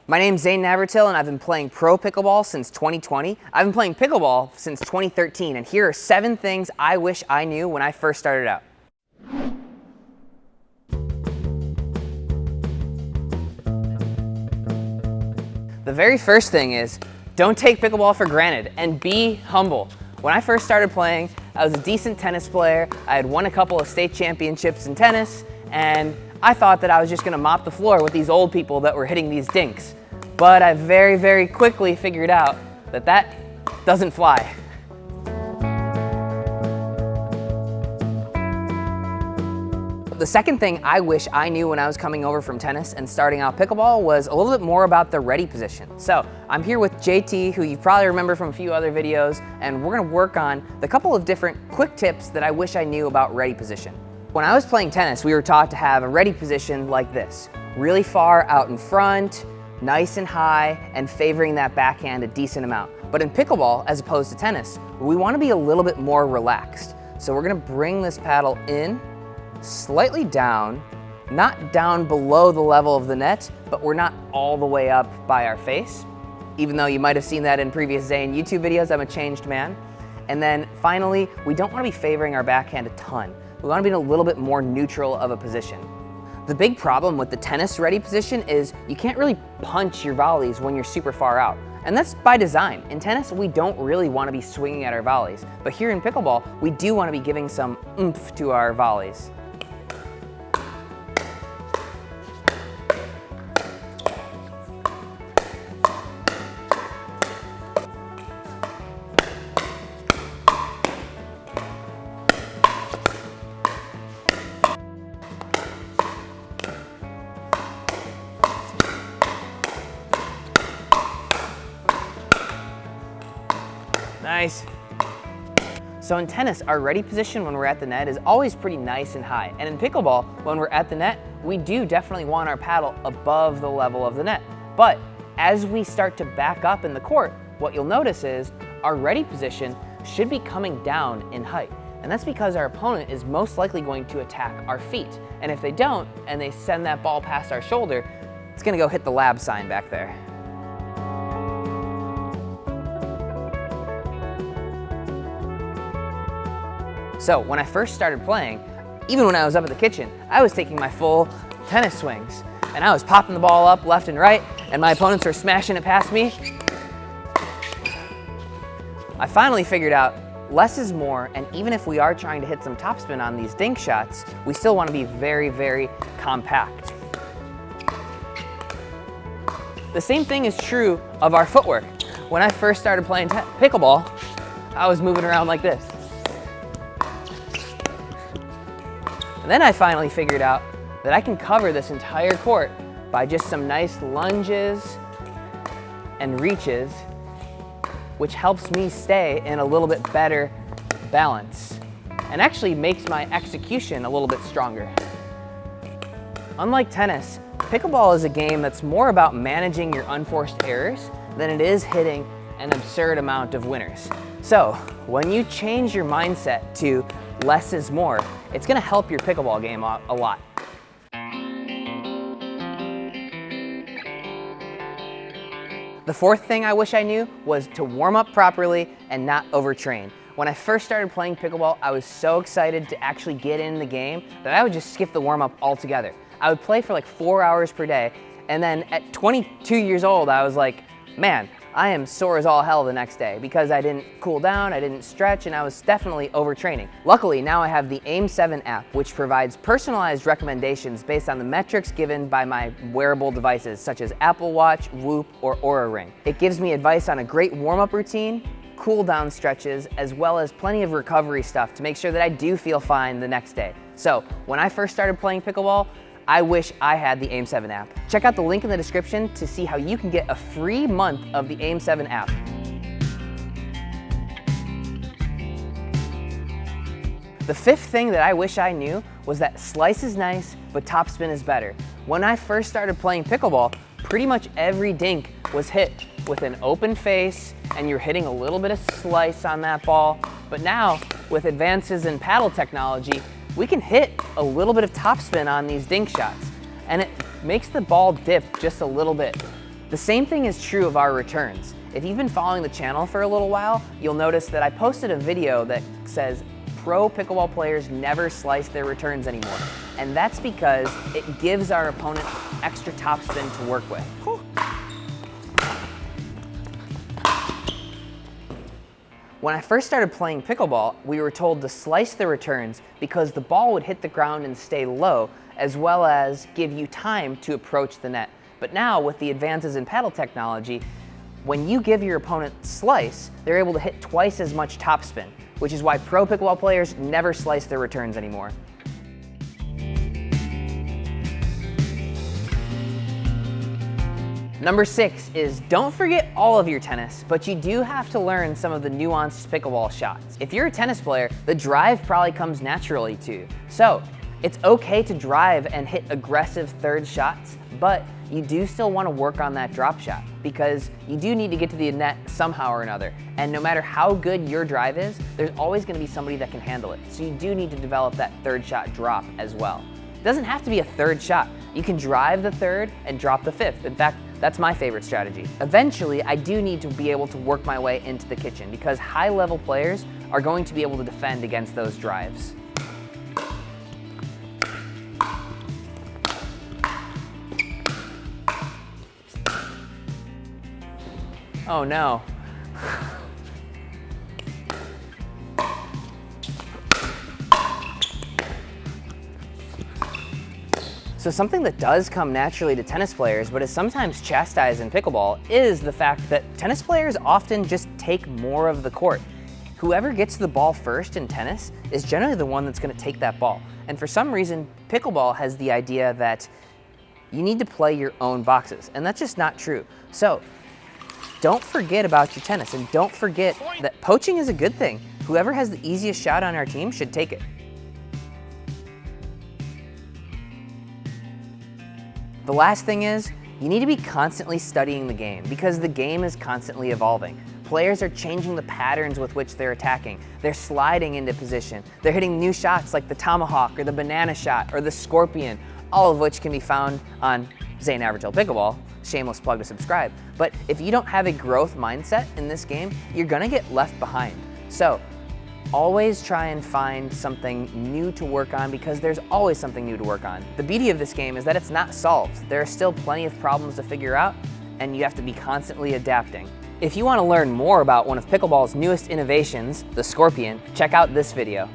My name's Zane Navratil and I've been playing pro pickleball since 2020. I've been playing pickleball since 2013, and here are 7 things I wish I knew when I first started out. The very first thing is, don't take pickleball for granted and be humble. When I first started playing, I was a decent tennis player. I had won a couple of state championships in tennis, and I thought that I was just gonna mop the floor with these old people that were hitting these dinks. But I very, very quickly figured out that that doesn't fly. The second thing I wish I knew when I was coming over from tennis and starting out pickleball was a little bit more about the ready position. So I'm here with JT, who you probably remember from a few other videos, and we're gonna work on the couple of different quick tips that I wish I knew about ready position. When I was playing tennis, we were taught to have a ready position like this, really far out in front, nice and high, and favoring that backhand a decent amount. But in pickleball, as opposed to tennis, we want to be a little bit more relaxed. So we're going to bring this paddle in, slightly down, not down below the level of the net, but we're not all the way up by our face. Even though you might have seen that in previous Zane YouTube videos, I'm a changed man. And then finally, we don't want to be favoring our backhand a ton. We want to be in a little bit more neutral of a position. The big problem with the tennis ready position is you can't really punch your volleys when you're super far out. And that's by design. In tennis, we don't really want to be swinging at our volleys. But here in pickleball, we do want to be giving some oomph to our volleys. Nice. So in tennis, our ready position when we're at the net is always pretty nice and high. And in pickleball, when we're at the net, we do definitely want our paddle above the level of the net. But as we start to back up in the court, what you'll notice is our ready position should be coming down in height. And that's because our opponent is most likely going to attack our feet. And if they don't, and they send that ball past our shoulder, it's gonna go hit the lab sign back there. So when I first started playing, even when I was up at the kitchen, I was taking my full tennis swings and I was popping the ball up left and right, and my opponents were smashing it past me. I finally figured out less is more, and even if we are trying to hit some topspin on these dink shots, we still want to be very, very compact. The same thing is true of our footwork. When I first started playing pickleball, I was moving around like this. And then I finally figured out that I can cover this entire court by just some nice lunges and reaches, which helps me stay in a little bit better balance and actually makes my execution a little bit stronger. Unlike tennis, pickleball is a game that's more about managing your unforced errors than it is hitting an absurd amount of winners. So when you change your mindset to less is more, it's gonna help your pickleball game a lot. The fourth thing I wish I knew was to warm up properly and not overtrain. When I first started playing pickleball, I was so excited to actually get in the game that I would just skip the warm up altogether. I would play for like 4 hours per day, and then at 22 years old, I was like, man, I am sore as all hell the next day because I didn't cool down, I didn't stretch, and I was definitely overtraining. Luckily, now I have the Aim 7 app, which provides personalized recommendations based on the metrics given by my wearable devices, such as Apple Watch, Whoop, or Oura Ring. It gives me advice on a great warm-up routine, cool down stretches, as well as plenty of recovery stuff to make sure that I do feel fine the next day. So when I first started playing pickleball, I wish I had the Aim 7 app. Check out the link in the description to see how you can get a free month of the Aim 7 app. The fifth thing that I wish I knew was that slice is nice, but topspin is better. When I first started playing pickleball, pretty much every dink was hit with an open face and you're hitting a little bit of slice on that ball. But now, with advances in paddle technology, we can hit a little bit of topspin on these dink shots, and it makes the ball dip just a little bit. The same thing is true of our returns. If you've been following the channel for a little while, you'll notice that I posted a video that says pro pickleball players never slice their returns anymore. And that's because it gives our opponent extra topspin to work with. Whew. When I first started playing pickleball, we were told to slice the returns because the ball would hit the ground and stay low, as well as give you time to approach the net. But now, with the advances in paddle technology, when you give your opponent slice, they're able to hit twice as much topspin, which is why pro pickleball players never slice their returns anymore. Number 6 is don't forget all of your tennis, but you do have to learn some of the nuanced pickleball shots. If you're a tennis player, the drive probably comes naturally to you. So it's okay to drive and hit aggressive third shots, but you do still want to work on that drop shot because you do need to get to the net somehow or another. And no matter how good your drive is, there's always going to be somebody that can handle it. So you do need to develop that third shot drop as well. It doesn't have to be a third shot. You can drive the third and drop the fifth. In fact, that's my favorite strategy. Eventually, I do need to be able to work my way into the kitchen because high-level players are going to be able to defend against those drives. Oh no. So something that does come naturally to tennis players, but is sometimes chastised in pickleball, is the fact that tennis players often just take more of the court. Whoever gets the ball first in tennis is generally the one that's going to take that ball. And for some reason, pickleball has the idea that you need to play your own boxes, and that's just not true. So don't forget about your tennis, and don't forget that poaching is a good thing. Whoever has the easiest shot on our team should take it. The last thing is, you need to be constantly studying the game because the game is constantly evolving. Players are changing the patterns with which they're attacking. They're sliding into position. They're hitting new shots like the tomahawk or the banana shot or the scorpion, all of which can be found on Zane Navratil Pickleball. Shameless plug to subscribe. But if you don't have a growth mindset in this game, you're gonna get left behind. So always try and find something new to work on because there's always something new to work on. The beauty of this game is that it's not solved. There are still plenty of problems to figure out, and you have to be constantly adapting. If you want to learn more about one of pickleball's newest innovations, the Scorpion, check out this video.